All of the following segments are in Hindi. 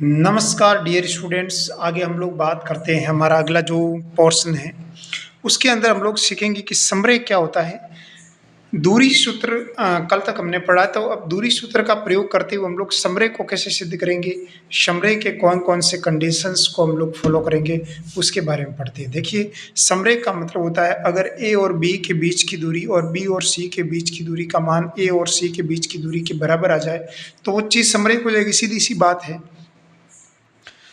नमस्कार डियर स्टूडेंट्स। आगे हम लोग बात करते हैं। हमारा अगला जो पोर्शन है उसके अंदर हम लोग सीखेंगे कि समरेख क्या होता है। दूरी सूत्र कल तक हमने पढ़ा, तो अब दूरी सूत्र का प्रयोग करते हुए हम लोग समरेख को कैसे सिद्ध करेंगे, समरेख के कौन कौन से कंडीशंस को हम लोग फॉलो करेंगे उसके बारे में पढ़ते हैं। देखिए, समरेख का मतलब होता है अगर ए और बी के बीच की दूरी और बी और सी के बीच की दूरी का मान ए और सी के बीच की दूरी के बराबर आ जाए तो वो चीज़ समरेख हो जाएगी। सीधी सी बात है।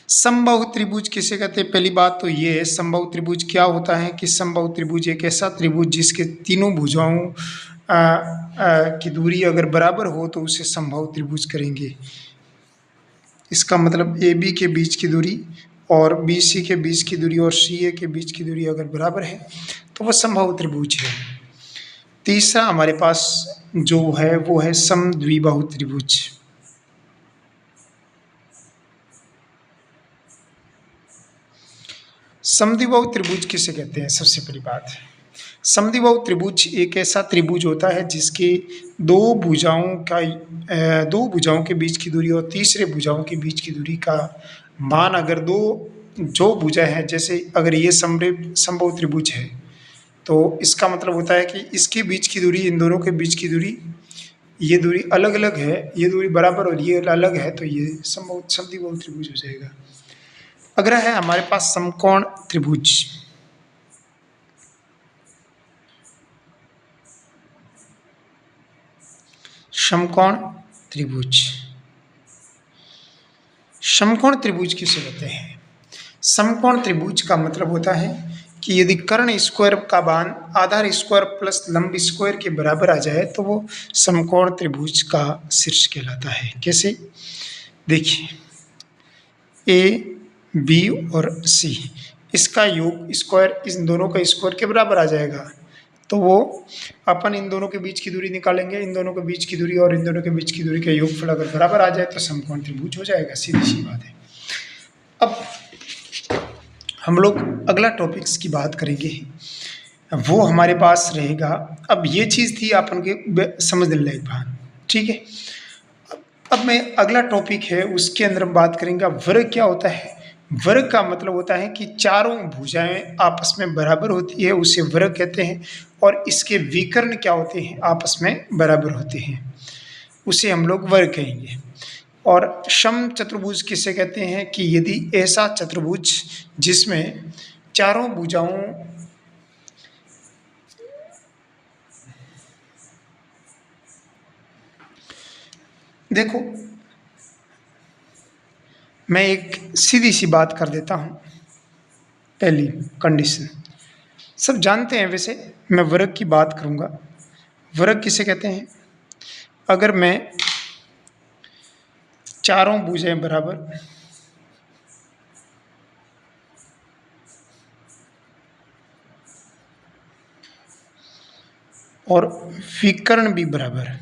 समबाहु त्रिभुज किसे कहते हैं? पहली बात तो ये है, समबाहु त्रिभुज क्या होता है कि समबाहु त्रिभुज एक ऐसा त्रिभुज जिसके तीनों भुजाओं की दूरी अगर बराबर हो तो उसे समबाहु त्रिभुज करेंगे। इसका मतलब ए बी के बीच की दूरी और बी सी के बीच की दूरी और सी ए के बीच की दूरी अगर बराबर है तो वह समबाहु त्रिभुज है। तीसरा हमारे पास जो है वो है समद्विबाहु त्रिभुज। समद्विबाहु त्रिभुज किसे कहते हैं? सबसे पहली बात है, समद्विबाहु त्रिभुज एक ऐसा त्रिभुज होता है जिसके दो भुजाओं के बीच की दूरी और तीसरे भुजाओं के बीच की दूरी का मान अगर दो जो भुजा है, जैसे अगर ये समबाहु त्रिभुज है तो इसका मतलब होता है कि इसके बीच की दूरी, इन दोनों के बीच की दूरी, ये दूरी अलग अलग है, ये दूरी बराबर और ये अलग है, तो ये समद्विबाहु त्रिभुज हो जाएगा। अगला है हमारे पास समकोण त्रिभुज। समकोण त्रिभुज, समकोण त्रिभुज किसे कहते हैं? समकोण त्रिभुज का मतलब होता है कि यदि कर्ण स्क्वायर का मान आधार स्क्वायर प्लस लंब स्क्वायर के बराबर आ जाए तो वो समकोण त्रिभुज का शीर्ष कहलाता है। कैसे? देखिए, ए बी और सी, इसका योग स्क्वायर इन दोनों का स्क्वायर के बराबर आ जाएगा, तो वो अपन इन दोनों के बीच की दूरी निकालेंगे, इन दोनों के बीच की दूरी और इन दोनों के बीच की दूरी का योगफल अगर बराबर आ जाए तो समकोण त्रिभुज हो जाएगा। सीधी सी बात है। अब हम लोग अगला टॉपिक्स की बात करेंगे, वो हमारे पास रहेगा। अब ये चीज़ थी अपन के समझ लेना एक बार, ठीक है। अब मैं अगला टॉपिक है उसके अंदर हम बात करेंगे वर्ग क्या होता है। वर्ग का मतलब होता है कि चारों भुजाएं आपस में बराबर होती है, उसे वर्ग कहते हैं। और इसके विकर्ण क्या होते हैं? आपस में बराबर होते हैं, उसे हम लोग वर्ग कहेंगे। और सम चतुर्भुज किसे कहते हैं कि यदि ऐसा चतुर्भुज जिसमें चारों भुजाओं देखो, मैं एक सीधी सी बात कर देता हूँ। पहली कंडीशन सब जानते हैं, वैसे मैं वर्ग की बात करूँगा। वर्ग किसे कहते हैं? अगर मैं चारों भुजाएं बराबर और विकर्ण भी बराबर,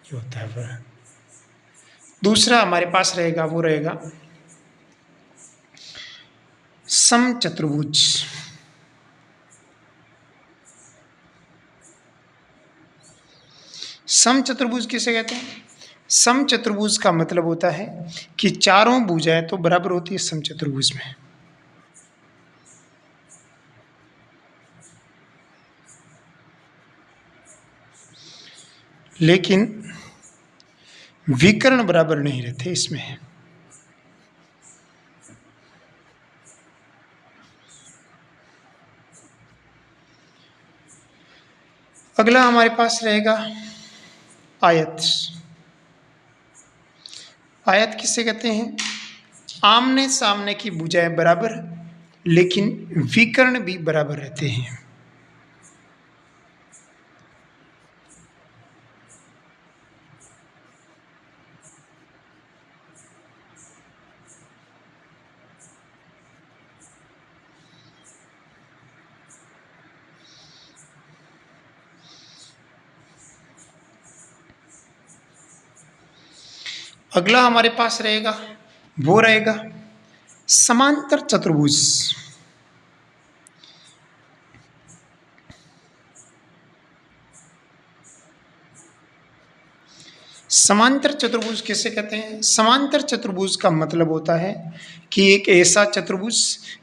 ये होता है वर्ग। दूसरा हमारे पास रहेगा, वो रहेगा समचतुर्भुज। समचतुर्भुज किसे कहते हैं? समचतुर्भुज का मतलब होता है कि चारों भुजाएं तो बराबर होती है समचतुर्भुज में, लेकिन विकर्ण बराबर नहीं रहते इसमें। अगला हमारे पास रहेगा आयत। आयत किसे कहते हैं? आमने सामने की भुजाएं बराबर लेकिन विकर्ण भी बराबर रहते हैं। अगला हमारे पास रहेगा, वो रहेगा समांतर चतुर्भुज। समांतर चतुर्भुज किसे कहते हैं? समांतर चतुर्भुज का मतलब होता है कि एक ऐसा चतुर्भुज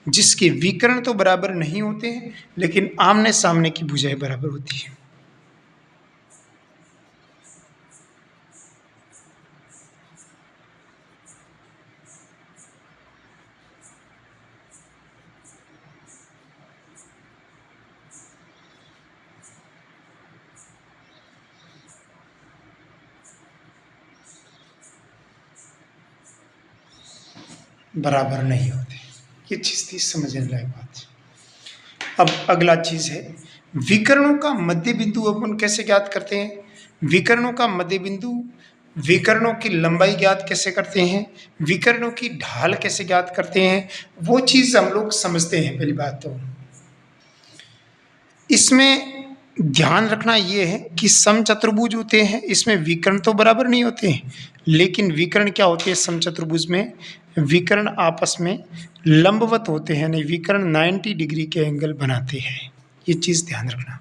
जिसके विकर्ण तो बराबर नहीं होते हैं लेकिन आमने सामने की भुजाएं बराबर होती है। बराबर नहीं होते, ये चीज थी समझने लायक बात। अब अगला चीज है विकर्णों का मध्य बिंदु अपन कैसे ज्ञात करते हैं? विकर्णों का मध्य बिंदु, विकर्णों की लंबाई ज्ञात कैसे करते हैं, विकर्णों की ढाल कैसे ज्ञात करते हैं, वो चीज हम लोग समझते हैं। पहली बात तो इसमें ध्यान रखना ये है कि समचतुर्भुज होते हैं, इसमें विकर्ण तो बराबर नहीं होते हैं लेकिन विकर्ण क्या होते हैं समचतुर्भुज में? विकर्ण आपस में लंबवत होते हैं, यानी विकर्ण 90 डिग्री के एंगल बनाते हैं, ये चीज ध्यान रखना।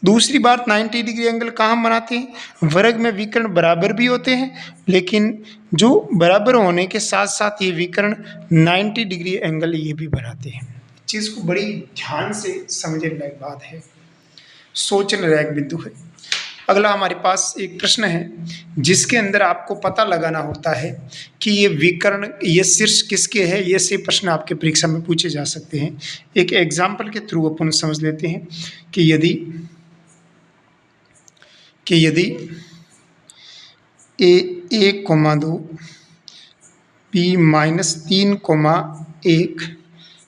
दूसरी बात 90 डिग्री एंगल कहाँ बनाते हैं? वर्ग में विकर्ण बराबर भी होते हैं लेकिन जो बराबर होने के साथ साथ ये विकर्ण 90 डिग्री एंगल ये भी बनाते हैं। चीज को बड़ी ध्यान से समझने लायक बात है, सोचने लायक बिंदु है। अगला हमारे पास एक प्रश्न है जिसके अंदर आपको पता लगाना होता है कि ये विकर्ण, ये शीर्ष किसके है। ये से प्रश्न आपके परीक्षा में पूछे जा सकते हैं। एक एग्जाम्पल के थ्रू अपन समझ लेते हैं कि यदि a1,2 b-3,1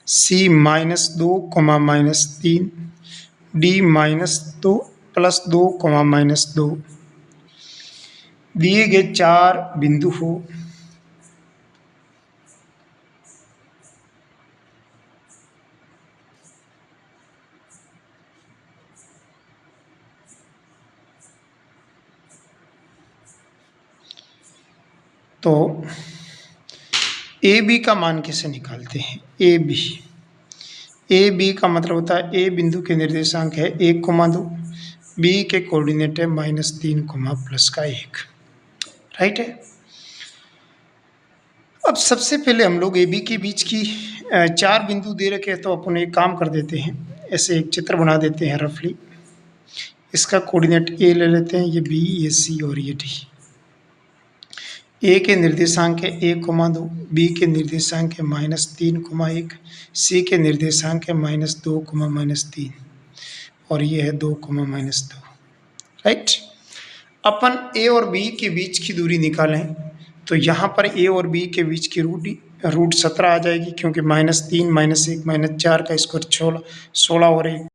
c-2, d-2 +2, -2 दिए गए 4 बिंदु हो तो ए बी का मान कैसे निकालते हैं? ए बी का मतलब होता है ए बिंदु के निर्देशांक है 1,2, बी के कोऑर्डिनेट है -3, +1, राइट है। अब सबसे पहले हम लोग ए बी के बीच की 4 बिंदु दे रखे हैं तो अपन एक काम कर देते हैं, ऐसे एक चित्र बना देते हैं रफली। इसका कोऑर्डिनेट ए ले लेते हैं, ये बी, ये सी और ये डी। ए के निर्देशांक है 1,2, बी के निर्देशांक है -3,1, सी के निर्देशांक है -2, -3 और ये है 2, -2, राइट। अपन ए और बी के बीच की दूरी निकालें तो यहाँ पर ए और बी के बीच की रूट 17 आ जाएगी क्योंकि -3, -1, -4 का स्क्वायर 16 और 1